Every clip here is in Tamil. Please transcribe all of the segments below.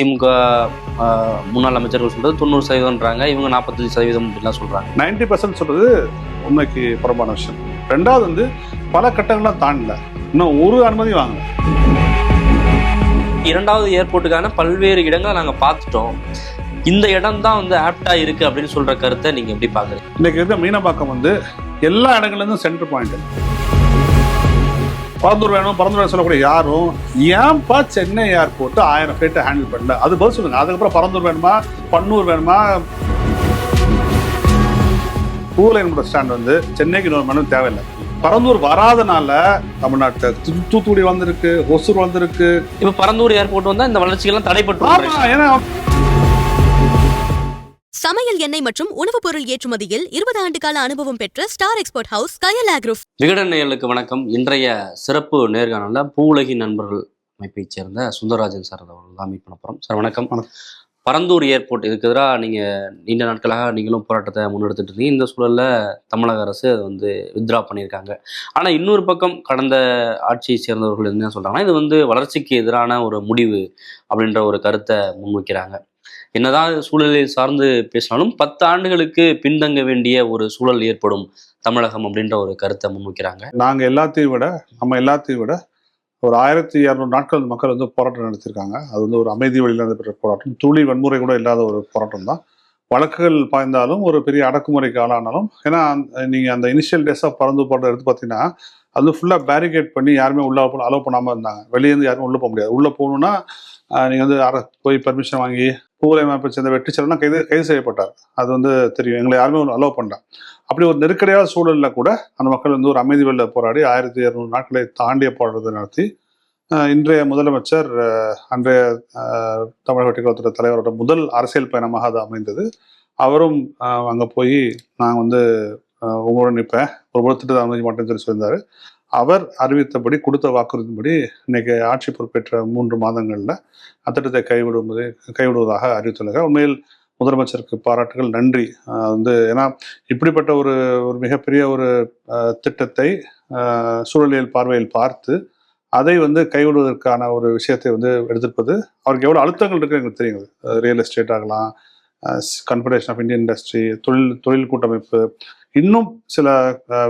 திமுக முன்னாள் அமைச்சர்கள் சொல்றது 90%ன்றாங்க, இவங்க 45% அப்படின்லாம் சொல்றாங்க. 90% சொல்றது உண்மைக்கு புறம்பான விஷயம். ரெண்டாவது வந்து பல கட்டங்கள்லாம் தாண்டல, இன்னும் ஒரு அனுமதி வாங்கல. இரண்டாவது ஏர்போர்ட்டுக்கான பல்வேறு இடங்களை நாங்க பார்த்துட்டோம், இந்த இடம் தான் வந்து ஆப்டா இருக்கு அப்படின்னு சொல்ற கருத்தை நீங்க எப்படி பாக்குறீங்க? இன்னைக்கு இருக்க மீனம்பாக்கம் வந்து எல்லா இடங்கள்ல இருந்தும் சென்டர் பாயிண்ட். பரந்தூர் வேணும் சொல்லக்கூடிய யாரும் ஏன்பா சென்னை ஏர்போர்ட் 1000 ஃபிளைட்டை ஹேண்டில் பண்ணல, அது பதில் சொல்லுங்க. அதுக்கப்புறம் பரந்தூர் வேணுமா, பன்னூர் வேணுமா? பூலைனோட ஸ்டாண்ட் வந்து சென்னைக்கு இன்னொரு மணி தேவையில்லை. பரந்தூர் வராதனால தமிழ்நாட்டு தூத்துக்குடி வந்திருக்கு, ஒசூர் வந்திருக்கு. இப்ப பரந்தூர் ஏர்போர்ட் வந்தா இந்த வளர்ச்சிகள்லாம் தடைப்பட்டு. ஏன்னா சமையல் எண்ணெய் மற்றும் உணவுப் பொருள் ஏற்றுமதியில் 20 ஆண்டு கால அனுபவம் பெற்ற ஸ்டார் எக்ஸ்போர்ட் ஹவுஸ் கயல் ஆக்ரோ. விகடன் நேயர்களுக்கு வணக்கம். இன்றைய சிறப்பு நேர்காணல பூவுலகின் நண்பர்கள் அமைப்பைச் சேர்ந்த சுந்தரராஜன் சார் அவர்கள் தான் மீட் பண்ண போறோம். சார் வணக்கம். பரந்தூர் ஏர்போர்ட் இதுக்கு எதிராக நீங்க நீண்ட நாட்களாக நீங்களும் போராட்டத்தை முன்னெடுத்துட்டு இருக்கீங்க. இந்த சூழல்ல தமிழக அரசு அதை வந்து வித்ரா பண்ணியிருக்காங்க. ஆனா இன்னொரு பக்கம் கடந்த ஆட்சியை சேர்ந்தவர்கள் என்ன சொல்றாங்கன்னா, இது வந்து வளர்ச்சிக்கு எதிரான ஒரு முடிவு அப்படின்ற ஒரு கருத்தை முன்வைக்கிறாங்க. என்னதான் சூழலில் சார்ந்து பேசினாலும் 10 ஆண்டுகளுக்கு பின்தங்க வேண்டிய ஒரு சூழல் ஏற்படும் தமிழகம் அப்படின்ற ஒரு கருத்தை முன்வைக்கிறாங்க. நம்ம எல்லாத்தையும் விட ஒரு 1200 நாட்கள் மக்கள் வந்து போராட்டம் நடத்திருக்காங்க. அது வந்து ஒரு அமைதி வழியில் நடந்த போராட்டம், துளி வன்முறை கூட இல்லாத ஒரு போராட்டம் தான். வழக்குகள் பாய்ந்தாலும் ஒரு பெரிய அடக்குமுறைக்கு ஆளானாலும், ஏன்னா நீங்க அந்த இனிஷியல் டேஸ் ஆஃப் பரந்தூர் போராட்டம் எடுத்து பார்த்தீங்கன்னா அது ஃபுல்லாக பேரிகேட் பண்ணி யாருமே உள்ள அலோவ் பண்ணாமல் இருந்தாங்க. வெளியேருந்து யாருமே உள்ள போக முடியாது. உள்ள போகணும்னா நீங்க வந்து போய் பர்மிஷன் வாங்கி பூலை அமைப்பை சேர்ந்த வெற்றிச்செல்லாம் கைது செய்யப்பட்டார். அது வந்து தெரியும், எங்களை யாருமே அலோவ் பண்ணல. அப்படி ஒரு நெருக்கடியான சூழலில் கூட அந்த மக்கள் வந்து ஒரு அமைதி வெளில போராடி 1200 நாட்களை தாண்டிய போராட்டத்தை நடத்தி இன்றைய முதலமைச்சர் அன்றைய தமிழக வெற்றிக்கழகத்துறை தலைவரோட முதல் அரசியல் பயணமாக அது அமைந்தது. அவரும் அங்கே போய் நான் வந்து உங்களோட நிற்பேன், ஒரு திட்டத்தை அமைதி மாட்டேன்னு சொல்லி சொல்லியிருந்தாரு. அவர் அறிவித்தபடி கொடுத்த வாக்குறுதிப்படி இன்னைக்கு ஆட்சி பொறுப்பேற்ற 3 மாதங்கள்ல அத்திட்டத்தை கைவிடுவதாக அறிவித்துள்ளார். உண்மையில் முதலமைச்சருக்கு பாராட்டுகள், நன்றி. வந்து ஏன்னா இப்படிப்பட்ட ஒரு மிகப்பெரிய ஒரு திட்டத்தை சூழலியல் பார்வையில் பார்த்து அதை வந்து கைவிடுவதற்கான ஒரு விஷயத்தை வந்து எடுத்திருப்பது அவருக்கு எவ்வளவு அழுத்தங்கள் இருக்கு எங்களுக்கு தெரியுது. ரியல் எஸ்டேட் ஆகலாம், கான்ஃபெடரேஷன் ஆஃப் இந்தியன் இண்டஸ்ட்ரி, தொழில் கூட்டமைப்பு, இன்னும் சில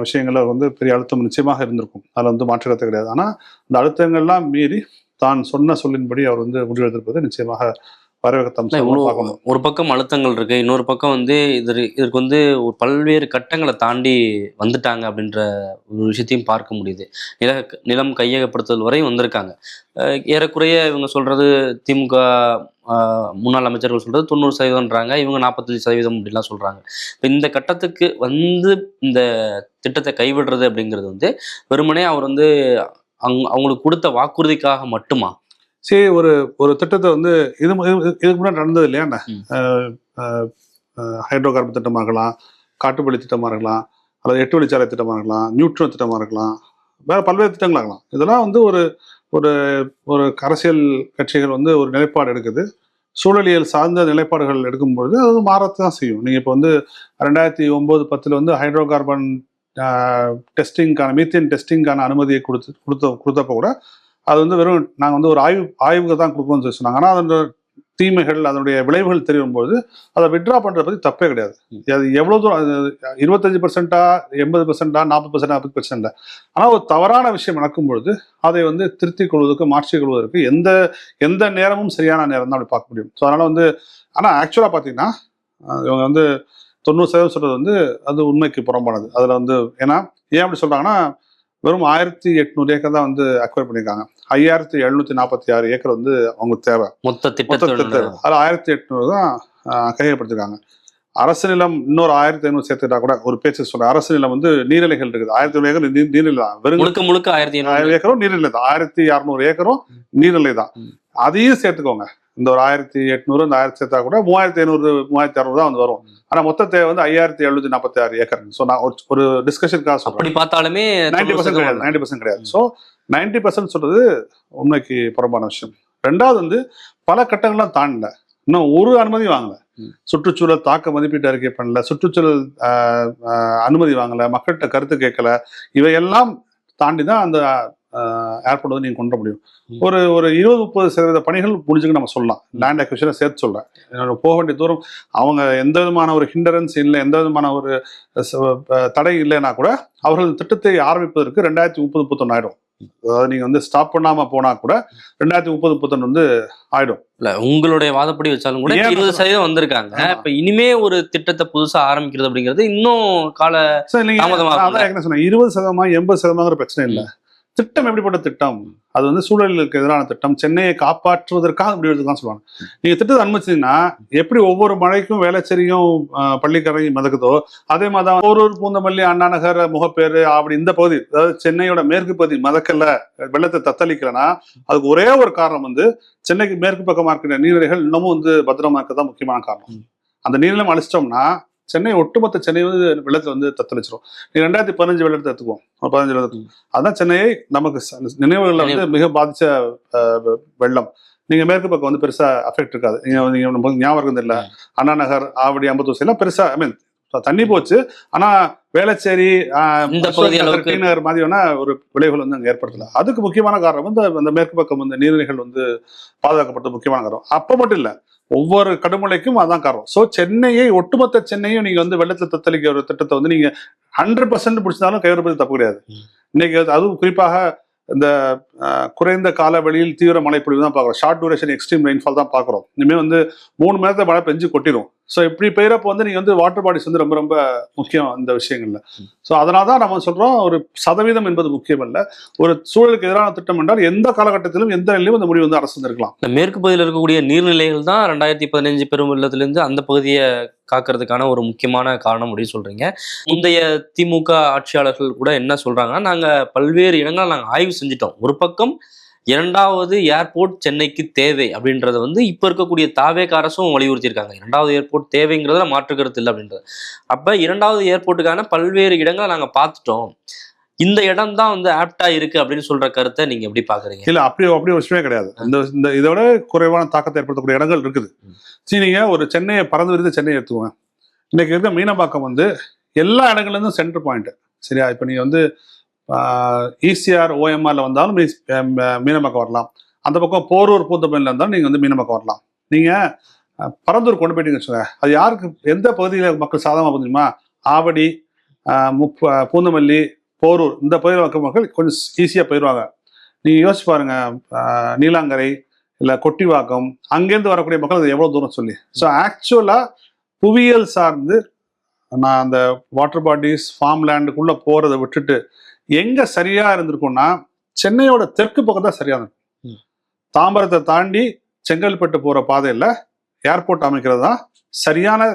விஷயங்கள்ல வந்து பெரிய அழுத்தம் நிச்சயமாக இருந்திருக்கும். அதில் வந்து மாற்றுக்கிறது கிடையாது. ஆனால் அந்த அழுத்தங்கள்லாம் மீறி தான் சொன்ன சொல்லின்படி அவர் வந்து முடிவெடுத்திருப்பது நிச்சயமாக வரவேற்கத்தம். ஒரு பக்கம் அழுத்தங்கள் இருக்கு, இன்னொரு பக்கம் வந்து இதற்கு வந்து ஒரு பல்வேறு கட்டங்களை தாண்டி வந்துட்டாங்க அப்படின்ற ஒரு விஷயத்தையும் பார்க்க முடியுது. நிலம் கையகப்படுத்துதல் வரை வந்திருக்காங்க. ஏறக்குறைய இவங்க சொல்றது திமுக முன்னாள் அமைச்சர்கள் சொல்றது 90%ன்றாங்க, இவங்க 45% அப்படின்லாம் சொல்றாங்க. இப்போ இந்த கட்டத்துக்கு வந்து இந்த திட்டத்தை கைவிடுறது அப்படிங்கிறது வந்து வெறுமனே அவர் வந்து அவங்களுக்கு கொடுத்த வாக்குறுதிக்காக மட்டுமா? சரி, ஒரு திட்டத்தை வந்து இதுக்கு முன்னாடி நடந்தது இல்லையா? ஹைட்ரோ கார்பன் திட்டமாக இருக்கலாம், காட்டுப்பள்ளி திட்டமாக இருக்கலாம், அல்லது 8 வழிச்சாலை திட்டமாக இருக்கலாம், நியூட்ரன் திட்டமாக இருக்கலாம், வேற பல்வேறு திட்டங்கள் ஆகலாம். இதெல்லாம் வந்து ஒரு ஒரு அரசியல் கட்சிகள் வந்து ஒரு நிலைப்பாடு எடுக்குது. சூழலியல் சார்ந்த நிலைப்பாடுகள் எடுக்கும்பொழுது அது மாறத்தான் செய்யும். நீங்கள் இப்போ வந்து 2009-10 வந்து ஹைட்ரோ கார்பன் டெஸ்டிங்கான மீத்தேன் டெஸ்டிங்கான அனுமதியை கொடுத்தப்போ கூட அது வந்து வெறும் நாங்கள் வந்து ஒரு ஆய்வுக்கு தான் கொடுக்கணும்னு சொல்லி சொன்னாங்க. ஆனால் அதோட தீமைகள், அதனுடைய விளைவுகள் தெரியும்போது அதை விட்ரா பண்ணுறத பற்றி தப்பே கிடையாது. அது எவ்வளோ தூரம் 25%, 80%, 40%, 50%. ஆனால் ஒரு தவறான விஷயம் நடக்கும்பொழுது அதை வந்து திருத்திக் கொள்வதற்கு, மாற்றிக் கொள்வதற்கு எந்த நேரமும் சரியான நேரம் தான் அப்படி பார்க்க முடியும். ஸோ அதனால் வந்து ஆனால் ஆக்சுவலாக பார்த்தீங்கன்னா இவங்க வந்து 90% சொல்கிறது வந்து அது உண்மைக்கு புறம்பானது. அதில் வந்து ஏன்னா ஏன் அப்படி சொல்கிறாங்கன்னா, வெறும் 1800 ஏக்கர் தான் வந்து அக்வயர் பண்ணியிருக்காங்க. 5746 ஏக்கர் வந்து அவங்களுக்கு தேவை மொத்த திட்டத்தை. அதில் 1800 தான் கையகப்படுத்திருக்காங்க. அரசு நிலம் இன்னொரு 1500 சேர்த்துட்டா கூட ஒரு பேச்சு சொல்றேன். அரசு நிலம் வந்து நீர்நிலைகள் இருக்குது. 1500 ஏக்கர் நீர்நிலை தான். வெறும் முழுக்க 1500 ஏக்கரும் நீர்நிலை தான். 1600 ஏக்கரும் நீர்நிலை தான். அதையும் சேர்த்துக்கோங்க. இந்த ஒரு 1800 இந்த 1000 சேர்த்தா கூட 3500 3600 தான் வந்து வரும். ஆனா மொத்த தேவை வந்து 5746 ஏக்கர். ஸோ நான் ஒரு டிஸ்கஷனுக்காக சொல்றேன். அப்படி பார்த்தாலுமே 90% கிடையாது. ஸோ 90% சொல்றது உண்மைக்கு புறம்பான விஷயம். ரெண்டாவது வந்து பல கட்டங்கள்லாம் தாண்டல, இன்னும் ஒரு அனுமதி வாங்கல. சுற்றுச்சூழல் தாக்க மதிப்பீட்டு அறிக்கை பண்ணல, சுற்றுச்சூழல் அனுமதி வாங்கல, மக்கள்கிட்ட கருத்து கேட்கல. இவையெல்லாம் தாண்டி தான் அந்த ஏர்போர்ட் வந்து நீங்க கொண்டு வர முடியும். ஒரு ஒரு 20-30% பணிகள் முடிஞ்சுக்கு நம்ம சொல்லலாம். லேண்ட் அக்விசிஷனை சேர்த்து சொல்றேன். போக வேண்டிய தூரம் அவங்க எந்த விதமான ஒரு ஹிண்டரன்ஸ் இல்லை, எந்த விதமான ஒரு தடை இல்லைன்னா கூட அவர்கள் திட்டத்தை ஆரம்பிப்பதற்கு 2030-31 ஆயிடும். அதாவது நீங்க வந்து ஸ்டாப் பண்ணாம போனா கூட 2030-31 வந்து ஆயிடும். இல்ல உங்களுடைய வாதப்படி வச்சாலும் கூட 20% வந்திருக்காங்க. இப்ப இனிமே ஒரு திட்டத்தை புதுசா ஆரம்பிக்கிறது அப்படிங்கிறது இன்னும் கால தாமதமாக. 20% 80% பிரச்சனை இல்லை. திட்டம் எப்படிப்பட்ட திட்டம்? அது வந்து சூழலுக்கு எதிரான திட்டம், சென்னையை காப்பாற்றுவதற்காக இப்படி எடுத்துதான் சொல்லுவாங்க. நீங்க திட்டத்தை அனுமதிச்சீங்கன்னா எப்படி ஒவ்வொரு மழைக்கும் வேளச்சேரியும் பள்ளிக்கரையும் மிதக்குதோ அதே மாதிரிதான் போரூர், பூந்தமல்லி, அண்ணா நகர், முகப்பேரு அப்படி இந்த பகுதி, அதாவது சென்னையோட மேற்கு பகுதி மிதக்கல, வெள்ளத்தை தத்தளிக்கலன்னா அதுக்கு ஒரே ஒரு காரணம் வந்து சென்னைக்கு மேற்கு பக்கமா இருக்கிற நீர்நிலைகள் இன்னமும் வந்து பத்திரமா இருக்கதான் முக்கியமான காரணம். அந்த நீர்நிலம் அழிச்சிட்டோம்னா சென்னை ஒட்டுமொத்த சென்னை வந்து வெள்ளத்துல வந்து தத்தளிச்சிடும். நீ 2015 வெள்ளத்தை எடுத்துக்குவோம், 15 வெள்ளத்துக்கு அதுதான் சென்னையை நமக்கு நினைவுகளில் வந்து மிக பாதிச்ச வெள்ளம். நீங்க மேற்கு பக்கம் வந்து பெருசா அஃபெக்ட் இருக்காது. நீங்க ஞாபகம் இல்லை, அண்ணா நகர், ஆவடி, அம்பத்தூர் எல்லாம் பெருசா தண்ணி போச்சு. ஆனா வேளச்சேரி, டி நகர் மாதிரியான ஒரு விளைவுகள் வந்து அங்க ஏற்படுத்தல. அதுக்கு முக்கியமான காரணம் வந்து அந்த மேற்கு பக்கம் வந்து நீர்நிலைகள் வந்து பாதுகாக்கப்பட்ட முக்கியமான காரணம். அப்ப மட்டும் இல்ல, ஒவ்வொரு கடுமழைக்கும் அதான் காரணம். ஸோ சென்னையை ஒட்டுமொத்த சென்னையும் நீங்க வந்து வெள்ளத்தை தத்தளிக்க ஒரு திட்டத்தை வந்து நீங்க 100% பிடிச்சிருந்தாலும் கைவிடுறது தப்பு கிடையாது. இன்னைக்கு அதுவும் குறிப்பாக இந்த குறைந்த கால வெளியில் தீவிர மழை பொழிவு தான் பார்க்குறோம். ஷார்ட் டியூரேஷன் எக்ஸ்ட்ரீம் ரெயின்ஃபால் தான் பார்க்குறோம். இனிமேல் வந்து 3 மணி நேரத்தை மழை பெஞ்சு கொட்டிடும். ஸோ இப்படி பெய்யறப்போ வந்து நீங்க வந்து வாட்டர் பாடிஸ் வந்து ரொம்ப ரொம்ப முக்கியம் இந்த விஷயங்கள்ல. ஸோ அதனால தான் நம்ம சொல்றோம், ஒரு சதவீதம் என்பது முக்கியம் அல்ல. ஒரு சூழலுக்கு எதிரான திட்டம் என்றால் எந்த காலகட்டத்திலும் எந்த நிலையிலும் இந்த முடிவு வந்து அரசு இருக்கலாம். இந்த மேற்கு பகுதியில் இருக்கக்கூடிய நீர்நிலைகள் தான் 2015 பெரும் வெள்ளத்திலிருந்து அந்த பகுதியை காக்கிறதுக்கான ஒரு முக்கியமான காரணம் அப்படின்னு சொல்றீங்க. முந்தைய திமுக ஆட்சியாளர்கள் கூட என்ன சொல்றாங்கன்னா, நாங்க பல்வேறு இடங்கள் நாங்கள் ஆய்வு செஞ்சிட்டோம். ஒரு பக்கம் 2வது ஏர்போர்ட் சென்னைக்கு தேவை அப்படின்றத வந்து இப்ப இருக்கக்கூடிய தாவேக அரசும் வலியுறுத்தியிருக்காங்க. 2வது ஏர்போர்ட் தேவைங்கிறதுல மாற்று கருத்து இல்லை அப்படின்றது. அப்ப 2வது ஏர்போர்ட்டுக்கான பல்வேறு இடங்களை நாங்க பார்த்துட்டோம், இந்த இடம் தான் வந்து ஆப்டா இருக்கு அப்படின்னு சொல்ற கருத்தை நீங்க எப்படி பாக்குறீங்க? இல்ல, அப்படி ஒரு விஷயமே கிடையாது. இந்த இதோட குறைவான தாக்கத்தை ஏற்படுத்தக்கூடிய இடங்கள் இருக்குது. சரி, நீங்க ஒரு சென்னையை பறந்து விரிந்து சென்னையை எடுத்துக்குவேன். இன்னைக்கு இருக்க மீனம்பாக்கம் வந்து எல்லா இடங்கள்ல இருந்தும் சென்டர் பாயிண்ட். சரியா? இப்ப நீங்க வந்து ஈசிஆர், ஓஎம்ஆர்ல வந்தாலும் மீனம்பாக்கம் வரலாம். அந்த பக்கம் போரூர், பூந்தமல்லியில் இருந்தாலும் நீங்க வந்து மீனம்பாக்கம் வரலாம். நீங்க பரந்தூர் கொண்டு போயிட்டீங்கன்னு வச்சுக்கோங்க, அது யாருக்கு எந்த பகுதியில் மக்கள் சாதகமாக புரிஞ்சுமா? ஆவடி, பூந்தமல்லி, போரூர் இந்த பகுதியில் இருக்க மக்கள் கொஞ்சம் ஈஸியாக போயிடுவாங்க. நீங்கள் யோசிச்சு பாருங்க, நீலாங்கரை இல்லை கொட்டிவாக்கம், அங்கேருந்து வரக்கூடிய மக்கள் அது எவ்வளோ தூரம் சொல்லி. ஸோ ஆக்சுவலாக புவியியல் சார்ந்து நான் அந்த வாட்டர் பாடிஸ், ஃபார்ம் லேண்டுக்குள்ளே போகிறத விட்டுட்டு எங்கே சரியாக இருந்திருக்கும்னா சென்னையோட தெற்கு பக்கம் தான் சரியாக இருக்கும். தாம்பரத்தை தாண்டி செங்கல்பட்டு போகிற பாதையில் ஏர்போர்ட் அமைக்கிறது தான் சரியான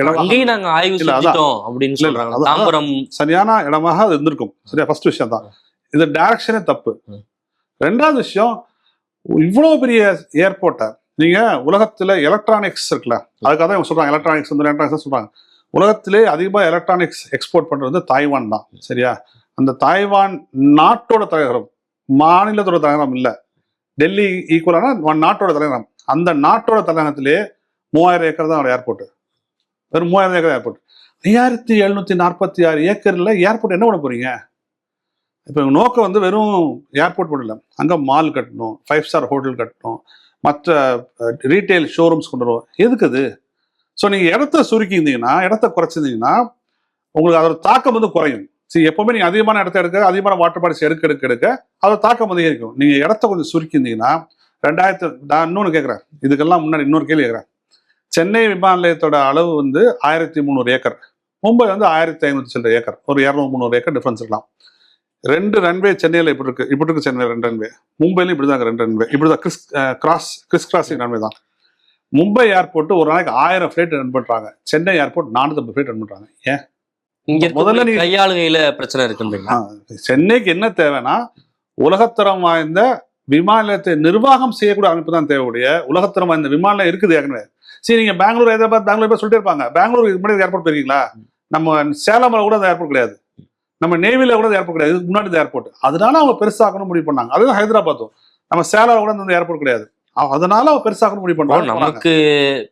இடம். நாங்க ஆய்வு செஞ்சிட்டோம் அப்படின்னு சொல்றாங்க. தாம்பரம் சரியான இடமாக அது இருந்திருக்கும். சரியா? ஃபர்ஸ்ட் விஷயம் தான் இது. டைரக்ஷனே தப்பு. 2வது விஷயம், இவ்வளவு பெரிய ஏர்போர்ட்டை நீங்க உலகத்துல எலக்ட்ரானிக்ஸ் இருக்குல்ல, அதுக்காக தான் இவங்க சொல்றாங்க எலக்ட்ரானிக்ஸ் வந்து எலக்ட்ரானிக்ஸ் சொல்றாங்க. உலகத்திலே அதிகமாக எலக்ட்ரானிக்ஸ் எக்ஸ்போர்ட் பண்றது தாய்வான் தான். சரியா? அந்த தாய்வான் நாட்டோட தலைநகரம், மாநிலத்தோட தலைநகரம் இல்லை. டெல்லி ஈக்குவலான நாட்டோட தலைநகரம். அந்த நாட்டோட தலைநகரத்திலே 3000 ஏக்கர் தான் ஏர்போர்ட். வெறும் 3000 ஏக்கர் ஏர்போர்ட். 5746 ஏக்கர்ல ஏர்போர்ட் என்ன பண்ண போறீங்க? இப்போ நோக்கம் வந்து வெறும் ஏர்போர்ட் மட்டும் இல்லை, அங்கே மால் கட்டணும், 5 ஸ்டார் ஹோட்டல் கட்டணும், மற்ற ரீட்டைல் ஷோரூம்ஸ் கொண்டு வரும். எதுக்கு அது? ஸோ நீங்கள் இடத்த சுருக்கியிருந்தீங்கன்னா, இடத்த குறைச்சிருந்தீங்கன்னா உங்களுக்கு அதோட தாக்கம் வந்து குறையும். சரி, எப்பவுமே நீங்கள் அதிகமான இடத்த எடுக்க, அதிகமான வாட்டர் பாடிஸ் எடுக்க அதோட தாக்கம் வந்து இருக்கும். நீங்கள் இடத்த கொஞ்சம் சுருக்கியிருந்தீங்கன்னா நான் இன்னொன்று கேட்குறேன், இதுக்கெல்லாம் முன்னாடி இன்னொரு கேள்வி கேட்குறேன். சென்னை விமான நிலையத்தோட அளவு வந்து 1300 ஏக்கர், மும்பை வந்து 1500 சில்லற ஏக்கர், ஒரு 200-300 ஏக்கர் டிஃபரன்ஸ் இருக்கலாம். 2 ரன்வே சென்னையில் இப்படி இருக்கு சென்னையில் 2 ரன்வே, மும்பையிலும் இப்படி தான் 2 ரன்வே, இப்படி தான் கிறிஸ் கிராசிங் ரன்வே தான். மும்பை ஏர்போர்ட் ஒரு நாளைக்கு 1000 ஃபிளைட் ரன் பண்றாங்க. சென்னை ஏர்போர்ட் 450 ஃபிளைட் ரன் பண்றாங்க. ஏன்? இங்க முதல்ல நீ கையாளுகையில பிரச்சனை இருக்குன்றீங்களா? சென்னைக்கு என்ன தேவைன்னா, உலகத்தரம் வாய்ந்த விமான நிலையத்தை நிர்வாகம் செய்யக்கூடிய அமைப்பு தான் தேவையுடைய. உலகத்தரம் வாய்ந்த விமான நிலையம் இருக்குது ஏற்கனவே. சரி, நீங்க பெங்களூர், ஹைதராபாத் சொல்லிட்டே இருப்பாங்க. பெங்களூர் இதுக்கு முன்னாடி ஏர்போர்ட் போயிருக்கீங்களா? நம்ம சேலம்ல கூட அந்த ஏர்போர்ட் கிடையாது, நம்ம நேவில கூட ஏர்போர்ட் கிடையாது, இதுக்கு முன்னாடி ஏர்போர்ட். அதனால அவங்க பெருசாக்கணும் முடிவு பண்ணாங்க. அதுதான் ஹைதராபாத்தும். நம்ம சேலம் கூட அந்த ஏர்போர்ட் கிடையாது. அதனால அவ பெருசாக முடிவு பண்றாங்க. நமக்கு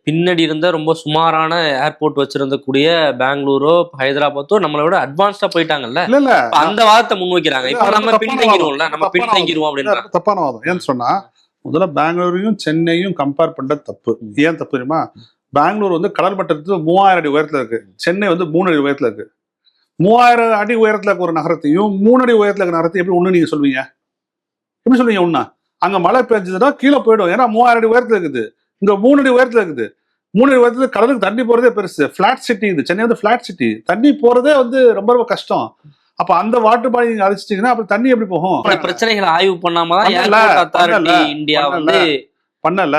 பின்னாடி இருந்த ரொம்ப சுமாரான ஏர்போர்ட் வச்சிருந்த கூடிய பெங்களூரோ ஹைதராபாத்தோ நம்மளை விட அட்வான்ஸ்டா போயிட்டாங்கல்ல. இல்ல அந்த வாதத்தை முன்வைக்கிறாங்க. இப்ப நம்ம பின்தங்கிடுவோம்ல, நம்ம பின்தங்கிடுவோம் அப்படின்ற தப்பான வாதம். ஏன்னு சொன்னா முதல்ல பெங்களூரையும் சென்னையும் கம்பேர் பண்றது தப்பு. ஏன் தப்பு தெரியுமா? பெங்களூர் வந்து கடல் மட்டத்துக்கு 3000 அடி உயரத்துல இருக்கு, சென்னை வந்து 3 அடி உயரத்துல இருக்கு. 3000 அடி உயரத்துல இருக்க ஒரு நகரத்தையும் 3 அடி உயரத்துல இருக்க நகரத்தையும் எப்படி ஒண்ணு நீங்க சொல்வீங்க? எப்படி சொல்லுவீங்க ஒண்ணா? அங்க மழை பெஞ்சதுன்னா கீழே போயிடும், ஏன்னா 3000 அடி உயரத்துல இருக்குது, இங்க 3 அடி உயரத்துல இருக்குது. 3 அடி உயரத்துல கடலுக்கு தண்ணி போறதே பெருசு. பிளாட் சிட்டி இது, சென்னை வந்து பிளாட் சிட்டி, தண்ணி போறதே வந்து ரொம்ப ரொம்ப கஷ்டம். அப்ப அந்த வாட்டர் பாடி நீங்க அழிச்சிட்டீங்கன்னா அப்புறம் தண்ணி எப்படி போகும்? பிரச்சனைகளை ஆய்வு பண்ணாமதான் இந்தியா வந்து பண்ணல.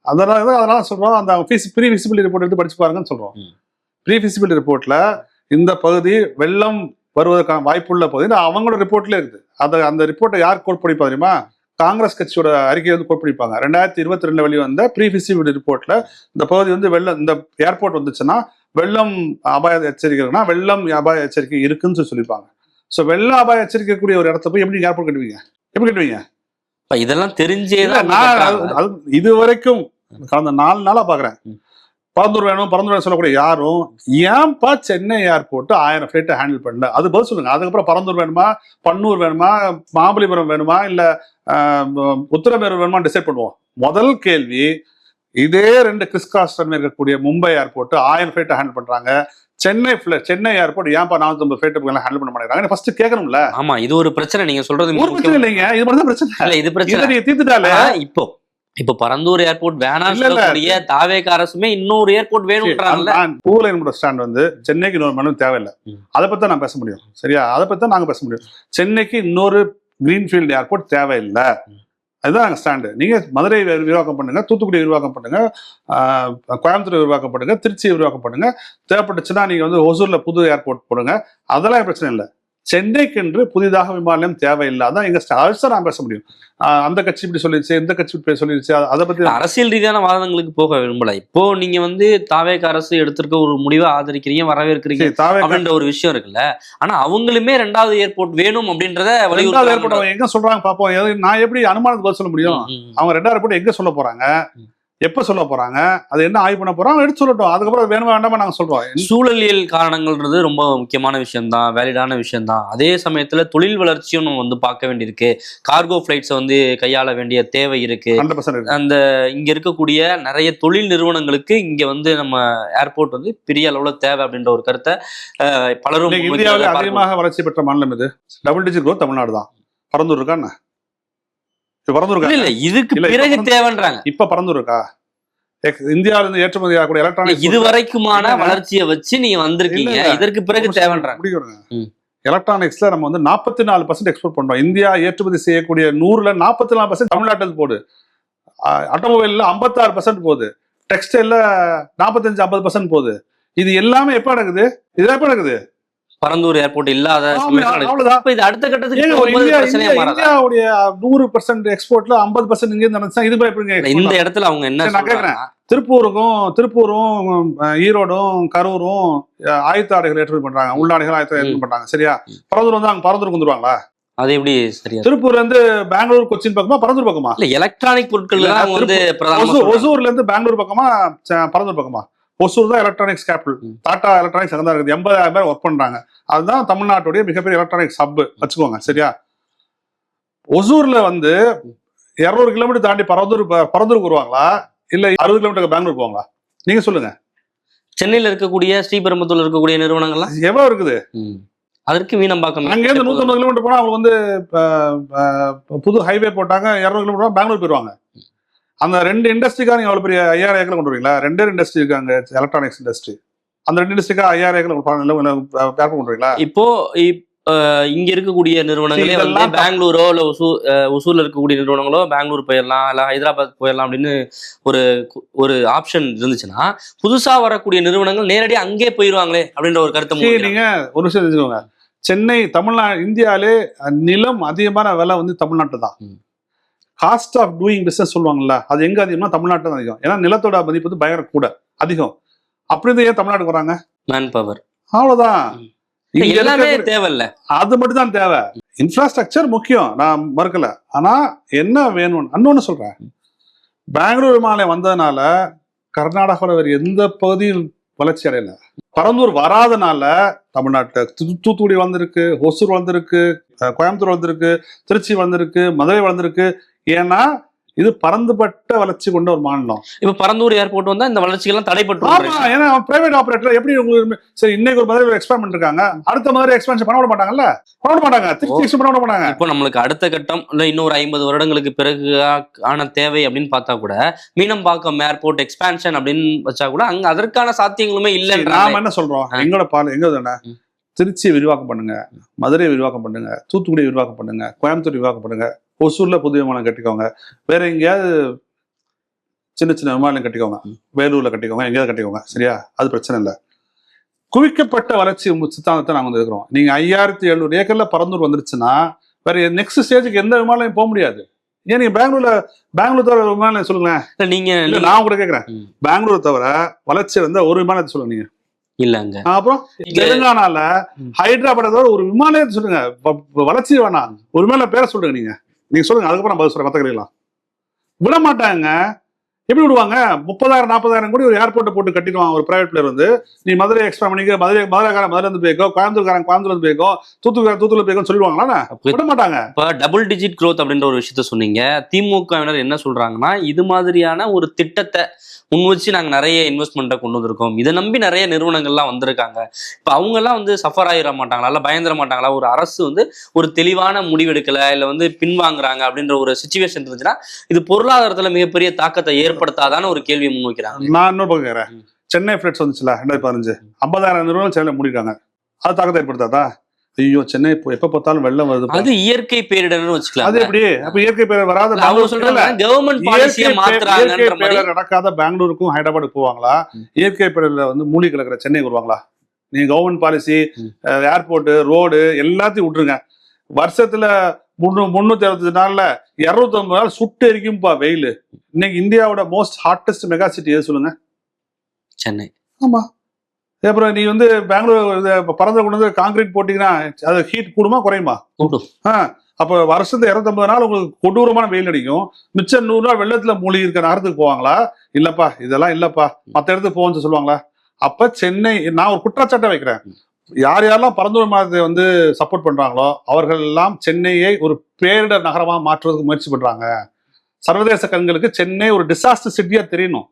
அதனால சொல்றோம், அந்த ப்ரீ விசிபிலிட்டி ரிப்போர்ட் எடுத்து படிச்சு பாருங்கன்னு சொல்றோம். ப்ரீ விசிபிலிட்டி ரிப்போர்ட்ல இந்த பகுதி வெள்ளம் வருவதற்கான வாய்ப்புள்ள பகுதி அவங்களோட ரிப்போர்ட்ல இருக்குது. அந்த ரிப்போர்ட்டை யார் கோட் படிப்பா தெரியுமா? காங்கிரஸ் கட்சியோட அறிக்கையை வந்து கோட் பண்ணிப்பாங்க. 2022 வெளிவந்த ப்ரீ விசிபிலிட்டி ரிப்போர்ட்ல இந்த பகுதி வந்து வெள்ளம், இந்த ஏர்போர்ட் வந்துச்சுன்னா வெள்ளம் அபாய எச்சரிக்கை இருக்குன்னா வெள்ளம் அபாய எச்சரிக்கை இருக்குன்னு சொல்லியிருப்பாங்க. ஸோ வெள்ள அபாய எச்சரிக்கை கூடிய ஒரு இடத்த போய் எப்படி ஏர்போர்ட் கட்டுவீங்க? எப்படி கட்டுவீங்க? இதெல்லாம் தெரிஞ்சே இது வரைக்கும் கடந்த 4 நாளா பாக்குறேன். பரந்தூர் வேணும் சொல்லக்கூடிய யாரும் ஏன்பா சென்னை ஏர்போர்ட் 1000 ஃபிளைட் ஹேண்டில் பண்ணல, அது பதில் சொல்லுங்க. அதுக்கப்புறம் பரந்தூர் வேணுமா, பன்னூர் வேணுமா, மகாபலிபுரம் வேணுமா, இல்ல உத்தரமேரூர் வேணுமா டிசைட் பண்ணுவோம். முதல் கேள்வி, இதே 2 கிறிஸ்காஸ் இருக்கக்கூடிய மும்பை ஏர்போர்ட் 1000 ஃபிளைட் ஹேண்டில் பண்றாங்க, சென்னை ஏர்போர்ட் ஏன்பா 450 ஃபிளைட் ஹேண்டில் பண்ண மாட்டேங்கிறாங்க ஃபர்ஸ்ட் கேட்கணும்ல. ஆமா, இது ஒரு பிரச்சனை. நீங்க சொல்றது ஒரு பிரச்சனை இல்லைங்க, இது மட்டும் பிரச்சனை இல்ல, இது பிரச்சனை நீங்க தீர்த்துட்டாலே. இப்போ பரந்தூர் ஏர்போர்ட் வேணாம்னு சொல்லக்கூடிய தாவேக அரசுமே இன்னொரு ஏர்போர்ட் வேணும்ன்றாங்கல்ல. பூலைனோட ஸ்டாண்ட் வந்து சென்னைக்கு இன்னொரு மனம் தேவையில்லை, அதை பத்தி நான் பேச முடியும். சரியா? அதை பத்தி நாங்க பேச முடியும். சென்னைக்கு இன்னொரு கிரீன்ஃபீல்டு ஏர்போர்ட் தேவையில்லை, அதுதான் நாங்கள் ஸ்டாண்டு. நீங்க மதுரை விரிவாக்கம் பண்ணுங்க, தூத்துக்குடி விரிவாக்கம் பண்ணுங்க, கோயம்புத்தூர் விரிவாக்கம் பண்ணுங்க, திருச்சி விரிவாக்கம் பண்ணுங்க, தேவைப்பட்டுச்சுன்னா நீங்க வந்து ஒசூர்ல புது ஏர்போர்ட் போடுங்க, அதெல்லாம் பிரச்சனை இல்லை. சென்னைக்கென்று புதிதாக விமான நிலையம் தேவையில்லை, அதான் எங்க அரசு நான் பேச முடியும். அந்த கட்சி இப்படி சொல்லிடுச்சு, இந்த கட்சி இப்படி சொல்லிடுச்சு, அதை பத்தி அரசியல் ரீதியான வாதங்களுக்கு போக விரும்பல. இப்போ நீங்க வந்து தாவேக அரசு எடுத்திருக்க ஒரு முடிவை ஆதரிக்கிறீங்க, வரவேற்கிறீங்க அப்படின்ற ஒரு விஷயம் இருக்குல்ல. ஆனா அவங்களுமே 2வது ஏர்போர்ட் வேணும் அப்படின்றத ஏர்போர்ட் எங்க சொல்றாங்க பாப்போம். நான் எப்படி அனுமானத்துக்கு பதில் சொல்ல முடியும்? அவங்க 2வது ஏர்போர்ட் எங்க சொல்ல போறாங்க, எப்ப சொல்ல போறாங்க, அது என்ன ஆய்வு பண்ண போறோம் எடுத்து சொல்லட்டும். அதுக்கப்புறம் வேணுமா வேண்டாமா நாங்க சொல்றோம். சூழலியல் காரணங்கள்ன்றது ரொம்ப முக்கியமான விஷயம் தான், வேலிடான விஷயம் தான். அதே சமயத்துல தொழில் வளர்ச்சியும் நம்ம வந்து பார்க்க வேண்டியிருக்கு. கார்கோ பிளைட்ஸை வந்து கையாள வேண்டிய தேவை இருக்கு. அந்த இங்க இருக்கக்கூடிய நிறைய தொழில் நிறுவனங்களுக்கு இங்க வந்து நம்ம ஏர்போர்ட் வந்து பெரிய அளவுல தேவை அப்படின்ற ஒரு கருத்தை பலரும். இந்தியாவில் அதிகமாக வளர்ச்சி பெற்ற மாநிலம் இது, டபுள் டிஜிட் growth தமிழ்நாடு தான். பரந்தூர் இருக்கா? இல்ல, இதுக்கு பிறகு தேவைன்றாங்க. இப்ப பரந்தூர் இருக்கா? இந்தியாவில இருந்து ஏற்றுமதி ஆகக்கூடிய எலக்ட்ரானிக் இதுவரைக்குமான வளர்ச்சியை வச்சு நீங்க வந்திருக்கீங்க, இதற்கு பிறகு தேவைன்றாங்க. எலக்ட்ரானிக்ஸ்ல நம்ம வந்து 44% எக்ஸ்போர்ட் பண்றோம். இந்தியா ஏற்றுமதி செய்யக்கூடிய 100ல 44% தமிழ்நாட்டுக்கு போகுது. ஆட்டோமொபைல்ல 56% போகுது, டெக்ஸ்டைல்ல 45-50% போகுது. இது எல்லாமே எப்ப நடக்குது? இது எப்ப நடக்குது? பரந்தூர் ஏர்போர்ட் இல்லாத இது அடுத்த கட்டத்துக்கு இந்தியாவுடைய 100% எக்ஸ்போர்ட்ல 50% இங்க நடந்துச்சா இது எப்படிங்க? இந்த இடத்துல அவங்க என்ன நான் கேட்கிறேன், திருப்பூரும் ஈரோடும் கரூரும் ஆயத்த ஆடைகள் ஏற்றுமதி பண்றாங்க, உள்நாடுகள் ஆயத்த ஏற்றுமதி பண்றாங்க. சரியா? பரந்தூர் வந்து அங்க பரந்தூருக்கு வந்துருவாங்களா? அது எப்படி சரியா? திருப்பூர்ல இருந்து பெங்களூர் கொச்சின் பக்கமா, பரந்தூர் பக்கமா? இல்ல, எலக்ட்ரானிக் பொருட்கள் ஒசூர்ல இருந்து பெங்களூர் பக்கமா, பரந்தூர் பக்கமா? ஒசூர் தான் எலக்ட்ரானிக்ஸ் கேபிட்டல். டாடா எலக்ட்ரானிக்ஸ் அங்கே தான் இருக்குது. 80,000 பேர் ஒர்க் பண்றாங்க. அதுதான் தமிழ்நாட்டுடைய மிகப்பெரிய எலக்ட்ரானிக்ஸ் ஹப் வச்சுக்கோங்க. சரியா? ஒசூர்ல வந்து 200 கிலோமீட்டர் தாண்டி பரந்தூருக்கு வருவாங்களா, இல்ல 60 கிலோமீட்டர் பெங்களூர் போவாங்களா? நீங்க சொல்லுங்க. சென்னையில இருக்கக்கூடிய ஸ்ரீபெரும்புத்தூர்ல இருக்கக்கூடிய நிறுவனங்கள்லாம் எவ்வளவு இருக்குது? அதற்கு மீனம்பாக்கம் அங்க இருந்து 150 கிலோமீட்டர் போனா அவங்க வந்து புது ஹைவே போட்டாங்க, 200 கிலோமீட்டர் பெங்களூர் போயிருவாங்க. அந்த 2 இண்டஸ்ட்ரிக்காக நீங்க அவ்வளவு பெரிய 5000 ஏக்கர் கொண்டு வரீங்களா? 2 இண்டஸ்ட்ரி இருக்காங்க, எலக்ட்ரானிக்ஸ் இண்டஸ்ட்ரி. அந்த 2 இண்டஸ்ட்ரிக்காக 5000 ஏக்கர் கொண்டு வரீங்களா? இப்போ இங்க இருக்கக்கூடிய நிறுவனங்களே வந்து பெங்களூரோ இல்ல ஒசூர்ல இருக்கக்கூடிய நிறுவனங்களோ பெங்களூர் போயிடலாம், இல்ல ஹைதராபாத் போயிடலாம் அப்படின்னு ஒரு ஆப்ஷன் இருந்துச்சுன்னா, புதுசா வரக்கூடிய நிறுவனங்கள் நேரடியாக அங்கே போயிருவாங்களே அப்படின்ற ஒரு கருத்தை நீங்க ஒரு விஷயம் தெரிஞ்சுக்கோங்க. சென்னை, தமிழ்நாடு, இந்தியாவிலே நிலம் அதிகமான விலை வந்து தமிழ்நாட்டு தான். காஸ்ட் ஆஃப் டூயிங் பிசினஸ் சொல்லுவாங்கல்ல, அது எங்க அதிகம்னா தமிழ்நாட்டில் தான் அதிகம். ஏன்னா நிலத்தோட மதிப்பு வந்து பயங்கர கூட அதிகம். அப்படி ஏன் தமிழ்நாட்டுக்கு வராங்க? மேன் பவர், அவ்வளவுதான். எல்லாமே தேவையில்ல, அது மட்டும் தான் தேவை. இன்ஃப்ராஸ்ட்ரக்சர் முக்கியம், நான் மறுக்கல. ஆனா என்ன வேணும், இன்னொன்னு சொல்றேன், பெங்களூர் விமான நிலையம் வந்ததுனால கர்நாடகாவில் வேறு எந்த பகுதியும் வளர்ச்சி அடையல. பரந்தூர் வராதனால தமிழ்நாட்டில் தூத்துக்குடி வந்திருக்கு, ஒசூர் வந்திருக்கு, கோயம்புத்தூர் வந்திருக்கு, திருச்சி வந்திருக்கு, மதுரை வந்திருக்கு. ஏன்னா இது பரந்துபட்ட வளர்ச்சி கொண்ட ஒரு மாநிலம். இப்ப பரந்தூர் ஏர்போர்ட் வந்தா இந்த வளர்ச்சிகள்லாம் தடைப்பட்டு. ஆமா, ஏன்னா பிரைவேட் ஆபரேட்டர் எப்படி உங்களுக்கு சரி இன்னைக்கு ஒரு மதுரை எக்ஸ்பேண்ட் பண்ணிருக்காங்க, அடுத்த மதுரை எக்ஸ்பேன்ஷன் பண்ண விட மாட்டாங்கல்ல, பண்ண விட மாட்டாங்க, திருச்சி எக்ஸ்பேண்ட் பண்ண விட மாட்டாங்க. இப்போ நம்மளுக்கு அடுத்த கட்டம் இல்ல இன்னொரு 50 வருடங்களுக்கு பிறகு ஆன தேவை அப்படின்னு பார்த்தா கூட மீனம்பாக்கம் ஏர்போர்ட் எக்ஸ்பேன்ஷன் அப்படின்னு வச்சா கூட அங்க அதற்கான சாத்தியங்களுமே இல்லை. நாம என்ன சொல்றோம், எங்களோட எங்க தானே திருச்சியை விரிவாக்கம் பண்ணுங்க, மதுரையை விரிவாக்கம் பண்ணுங்க, தூத்துக்குடியை விரிவாக்கம் பண்ணுங்க, கோயம்புத்தூர் விரிவாக்கம் பண்ணுங்க, ஒசூர்ல புதிய விமானம் கட்டிக்கோங்க, வேற எங்கேயாவது சின்ன சின்ன விமானம் கட்டிக்கோங்க, வேலூர்ல கட்டிக்கோங்க, எங்கேயாவது கட்டிக்கோங்க, சரியா? அது பிரச்சனை இல்லை. குவிக்கப்பட்ட வளர்ச்சி சித்தாந்தத்தை நாங்கள் வந்து இருக்கிறோம். நீங்க 5700 ஏக்கர்ல பரந்தூர் வந்துருச்சுன்னா வேற நெக்ஸ்ட் ஸ்டேஜுக்கு எந்த விமானம் போக முடியாது. ஏன் நீங்க பெங்களூர் தவிர விமானம் சொல்லுங்களேன். நீங்க நான் கூட கேட்கறேன், பெங்களூர் தவிர வளர்ச்சி இருந்த ஒரு விமானத்தை சொல்லுங்க நீங்க. இல்லங்க, அப்புறம் தெலுங்கானால ஹைதராபாத் தவிர ஒரு விமானத்தை சொல்லுங்க, வளர்ச்சி வேணாம், ஒரு விமான பேரை சொல்லுங்க. நீங்க சொல்லுங்க, அதுக்கப்புறம் பதில் சொல்றேன். மத்த கிடைக்கலாம் விட மாட்டாங்க. எப்படி விடுவாங்க? 30,000-40,000 கோடி ஒரு ஏர்போர்ட்டை போட்டு கட்டிடுவாங்க ஒரு பிரைவேட் பிளேயர் வந்து. நீ மதுரை எக்ஸ்பேண்ட் பண்ணிக்க, மதுரைக்காரன் மதுரை வந்து போய்க்கோ, கோயம்புத்தூர்காரன் வந்து போய்க்கோ, தூத்துக்குடி போய்க்கோன்னு சொல்லிடுவாங்களா? விட மாட்டாங்க. இப்ப டபுள் டிஜிட் growth அப்படின்ற ஒரு விஷயத்த சொன்னீங்க. திமுகவினர் என்ன சொல்றாங்கன்னா, இது மாதிரியான ஒரு திட்டத்தை முன் வச்சு நாங்க நிறைய இன்வெஸ்ட்மெண்ட்டை கொண்டு வந்திருக்கோம், இதை நம்பி நிறைய நிறுவனங்கள்லாம் வந்திருக்காங்க, இப்ப அவங்க எல்லாம் வந்து சஃபர் ஆகிட மாட்டாங்களா, இல்ல பயந்துட மாட்டாங்களா? ஒரு அரசு வந்து ஒரு தெளிவான முடிவெடுக்கல, இல்ல வந்து பின்வாங்குறாங்க அப்படின்ற ஒரு சிச்சுவேஷன் இருந்துச்சுன்னா இது பொருளாதாரத்துல மிகப்பெரிய தாக்கத்தை ஏற்படுத்தாதான ஒரு கேள்வியை முன்வைக்கிறாங்க. நான் இன்னொரு பக்கம் கேட்கிறேன், சென்னை ஃபிளைட்ஸ் வந்துச்சுல 2015, 50,000 நிறுவனம் சென்னையில மூடிட்டாங்க. அது தாக்கத்தை ஏற்படுத்தாதா? ஐயோ, சென்னை எப்ப பார்த்தாலும் வெள்ளம் வருது, அது இயற்கை பேரிடர்னு வச்சுக்கலாம். அது எப்படி? அப்ப இயற்கை பேரிடர் வராத கவர்மெண்ட் பாலிசியை மாத்துறாங்க. நடக்காத பெங்களூருக்கும் ஹைதராபாத்துக்கு போவாங்களா? இயற்கை பேரிடர்ல வந்து மூழ்கி கிடக்குற சென்னைக்கு வருவாங்களா? நீங்க கவர்மெண்ட் பாலிசி, ஏர்போர்ட், ரோடு எல்லாத்தையும் விட்டுருங்க. வருஷத்துல 365 நாள்ல 250 நாள் சுட்டு எரிக்கும்பா வெயில். இன்னைக்கு இந்தியாவோட மோஸ்ட் ஹாட்டஸ்ட் மெகா சிட்டி எது சொல்லுங்க? சென்னை. ஆமா. அப்புறம் நீ வந்து பெங்களூர் பறந்து கொண்டு வந்து காங்கிரீட் போட்டீங்கன்னா அது ஹீட் கூடுமா குறையுமா? அப்போ வருஷத்துல 250 நாள் உங்களுக்கு கொடூரமான வெயில் அடிக்கும். மிச்சம் 100 நாள் வெள்ளத்துல மூழ்கி இருக்க நகரத்துக்கு போவாங்களா? இல்லப்பா, இதெல்லாம் இல்லப்பா, மற்ற இடத்துக்கு போவோம்னு சொல்லுவாங்களா? அப்ப சென்னை, நான் ஒரு குற்றச்சாட்டை வைக்கிறேன், யார் யாரெல்லாம் பரந்தூர் மாதத்தை வந்து சப்போர்ட் பண்றாங்களோ அவர்கள் எல்லாம் சென்னையை ஒரு பேரிடர் நகரமாக மாற்றுவதற்கு முயற்சி பண்றாங்க. சர்வதேச கண்களுக்கு சென்னை ஒரு டிசாஸ்டர் சிட்டியா தெரியணும்.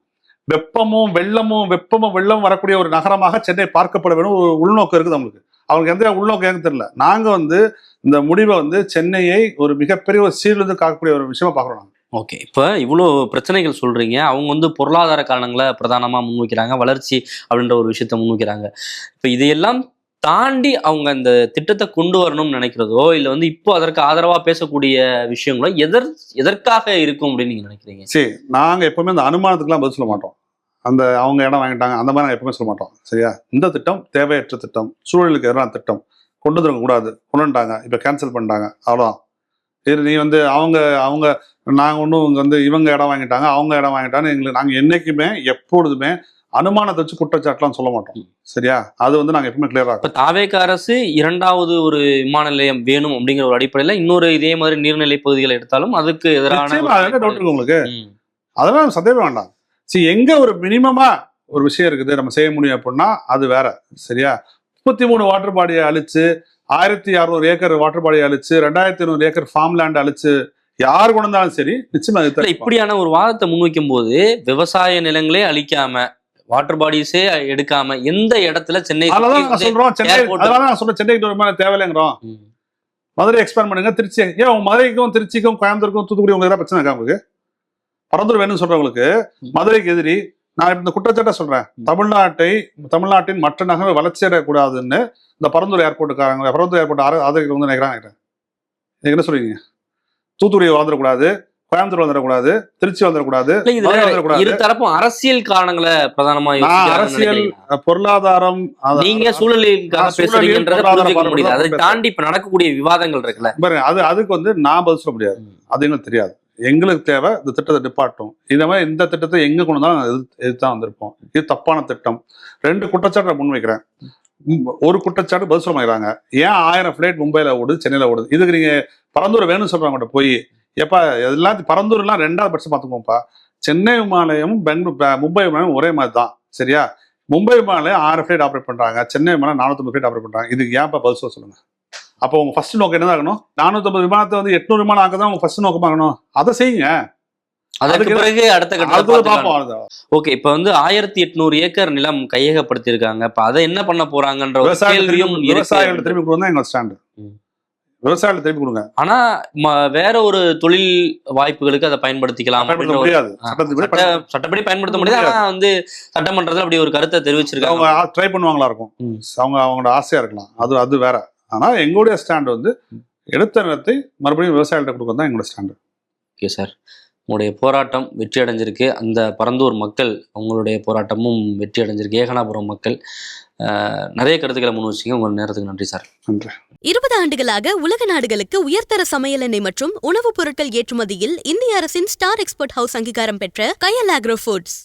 வெப்பமும் வெள்ளமும் வரக்கூடிய ஒரு நகரமாக சென்னை பார்க்கப்பட வேணும் ஒரு உள்நோக்கம் இருக்குது அவங்களுக்கு. அவங்களுக்கு எந்த உள்நோக்கம் எனக்கு தெரியல. நாங்க வந்து இந்த முடிவை வந்து சென்னையை ஒரு மிகப்பெரிய ஒரு சீர்லிருந்து காக்கக்கூடிய ஒரு விஷயமா பாக்குறோம். ஓகே, இப்போ இவ்வளோ பிரச்சனைகள் சொல்றீங்க, அவங்க வந்து பொருளாதார காரணங்களை பிரதானமா முன்வைக்கிறாங்க, வளர்ச்சி அப்படின்ற ஒரு விஷயத்த முன்வைக்கிறாங்க. இப்போ இதையெல்லாம் தாண்டி அவங்க அந்த திட்டத்தை கொண்டு வரணும்னு நினைக்கிறதோ இல்லை வந்து இப்போ அதற்கு ஆதரவா பேசக்கூடிய விஷயங்களோ எதற்காக இருக்கும் அப்படின்னு நீங்க நினைக்கிறீங்க? சரி, நாங்க எப்பவுமே அந்த அனுமானத்துக்குலாம் பதில் சொல்ல மாட்டோம். அந்த அவங்க இடம் வாங்கிட்டாங்க அந்த மாதிரி எப்பவுமே சொல்ல மாட்டோம், சரியா? இந்த திட்டம் தேவையற்ற திட்டம், சூழலுக்கு எதிரான திட்டம், கொண்டு வந்துட கூடாது, கொண்டுட்டாங்க, இப்போ கேன்சல் பண்ணிட்டாங்க, அவ்வளோதான். சரி, நீ வந்து அவங்க நாங்கள் ஒன்றும் இங்கே வந்து இவங்க இடம் வாங்கிட்டாங்க அவங்க இடம் வாங்கிட்டான்னு எங்களுக்கு நாங்கள் என்றைக்குமே எப்பொழுதுமே அனுமானத்தை வச்சு குற்றச்சாட்டுலாம் சொல்ல மாட்டோம், சரியா? அது வந்து நாங்கள் எப்பவுமே கிளியரா. இப்போ தாவேக அரசு இரண்டாவது ஒரு விமான நிலையம் வேணும் அப்படிங்கிற ஒரு அடிப்படையில் இன்னொரு இதே மாதிரி நீர்நிலை பகுதிகளை எடுத்தாலும் அதுக்கு எதிரான டவுட் இருக்கு உங்களுக்கு? அதெல்லாம் சந்தேகம் வேண்டாம். சரி, எங்க ஒரு மினிமமா ஒரு விஷயம் இருக்குது நம்ம செய்ய முடியும் அப்படின்னா அது வேற, சரியா? 33 வாட்டர் பாடியை அழிச்சு, 1600 ஏக்கர் வாட்டர் பாடியை அழிச்சு, 2500 ஏக்கர் ஃபார்ம் லேண்ட் அழிச்சு யார் கொண்டு வந்தாலும் சரி நிச்சயமா இப்படியான ஒரு வாதத்தை முன்வைக்கும் போது விவசாய நிலங்களே அழிக்காம வாட்டர் பாடிஸே எடுக்காம எந்த இடத்துல சென்னை சொல்றோம், சென்னைக்கு ஒரு மாதிரி தேவையில்லைங்கிறோம். மதுரை எக்ஸ்பேண்ட் பண்ணுங்க, திருச்சி ஏன் மதுரைக்கும் திருச்சிக்கும் கோயம்புத்தூருக்கும் தூத்துக்குடி உங்களுக்கு பிரச்சனை இருக்கா? உங்களுக்கு பரந்தூர் வேணும்னு சொல்றவங்களுக்கு மதுரைக்கு எதிரி. நான் இந்த குற்றச்சாட்டை சொல்றேன், தமிழ்நாட்டின் மற்ற நகரம் வளர்ச்சி அடையக்கூடாதுன்னு இந்த பரந்தூர் ஏர்போர்ட்டுக்காரங்க பரந்தூர் ஏர்போர்ட் ஆதரிக்க வந்து நினைக்கிறாங்க. நீங்க என்ன சொல்றீங்க? தூத்துக்குடி வந்துடக்கூடாது, கோயம்புத்தூர் வந்துடக்கூடாது, திருச்சி வந்துடக்கூடாது, இரு தரப்பும் அரசியல் காரணங்களை பிரதானமா அரசியல் பொருளாதாரம் நீங்க சூழலுக்காக பேசுறீங்கன்றது அதை தாண்டி இப்ப நடக்கக்கூடிய விவாதங்கள் இருக்குல்ல பாருங்க, அதுக்கு வந்து நான் பதில் சொல்ல முடியாது, அது எங்களுக்கு தெரியாது. எங்களுக்கு தேவை இந்த திட்டத்தை டிபார்ட்டும். இந்த மாதிரி இந்த திட்டத்தை எங்க கொண்டு வந்தாலும் எதிர்த்தான் வந்திருப்போம். இது தப்பான திட்டம். 2 குற்றச்சாட்டை முன்வைக்கிறேன். ஒரு குற்றச்சாட்டு பதில் சொல்ல மாட்டாங்க. ஏன் 1000 ஃபிளைட் மும்பைல ஓடுது, சென்னையில ஓடுது? இதுக்கு நீங்க பரந்தூர் வேணும்னு சொல்றாங்க போய், எப்பா எல்லாத்தையும் பரந்தூர்லாம் 2வது பட்சம் பார்த்துக்கோப்பா, சென்னை விமானமும் மும்பை விமானம் ஒரே மாதிரி தான், சரியா? மும்பை விமானம் 6 ஃபிளைட் ஆப்ரேட் பண்றாங்க, சென்னை விமானம் 450 ஃபிளைட் ஆப்ரேட் பண்றாங்க. இதுக்கு ஏன்ப்பா பதில் சொல்ல சொல்லுங்க? அப்போ உங்க ஃபர்ஸ்ட் நோக்கம் என்ன ஆகணும்? 450 விமானத்தை வந்து 800 விமானம் ஆக்கதான் உங்க ஃபர்ஸ்ட் நோக்கமாகணும். அதை செய்யுங்க. அதற்கு பிறகு அடுத்த அது கட்டத்துல பார்ப்போம். பார்த்துக்கலாம். ஓகே, இப்ப வந்து 1800 ஏக்கர் நிலம் கையகப்படுத்தியிருக்காங்க. இப்ப அதை என்ன பண்ண போறாங்கன்ற ஒரு கேள்வியும் விவசாயிகள் இருக்கு. திரும்பி கொடுங்க எங்க ஸ்டாண்டு. விவசாயிகள் திரும்பி கொடுங்க. ஆனா வேற ஒரு தொழில் வாய்ப்புகளுக்கு அதை பயன்படுத்திக்கலாம் பயன்படுத்த முடியாது. சட்டத்துப்படி சட்டப்படி பயன்படுத்த முடியாது. ஆனா வந்து சட்டமன்றத்தில் அப்படி ஒரு கருத்தை தெரிவிச்சிருக்காங்க. அவங்க ட்ரை பண்ணுவாங்களா இருக்கும், அவங்களோட ஆசையா இருக்கலாம், அது வேற. ஆனா எங்களுடைய ஸ்டாண்ட் வந்து எடுத்த நிலத்தை மறுபடியும் விவசாயிகள்ட்ட கொடுக்க தான் எங்களோட ஸ்டாண்டு. ஓகே சார், உங்களுடைய போராட்டம் வெற்றி அடைஞ்சிருக்கு. அந்த பரந்தூர் மக்கள் அவங்களுடைய போராட்டமும் வெற்றி அடைஞ்சிருக்கு. ஏகனாபுரம் மக்கள் நிறைய கருத்துக்களை முன் வச்சிங்க. உங்கள் நேரத்துக்கு நன்றி சார். நன்றி. 20 ஆண்டுகளாக உலக நாடுகளுக்கு உயர்தர சமையல் எண்ணெய் மற்றும் உணவுப் பொருட்கள் ஏற்றுமதியில் இந்திய அரசின் ஸ்டார் எக்ஸ்போர்ட் ஹவுஸ் அங்கீகாரம் பெற்ற கயல் ஆக்ரோ ஃபுட்ஸ்.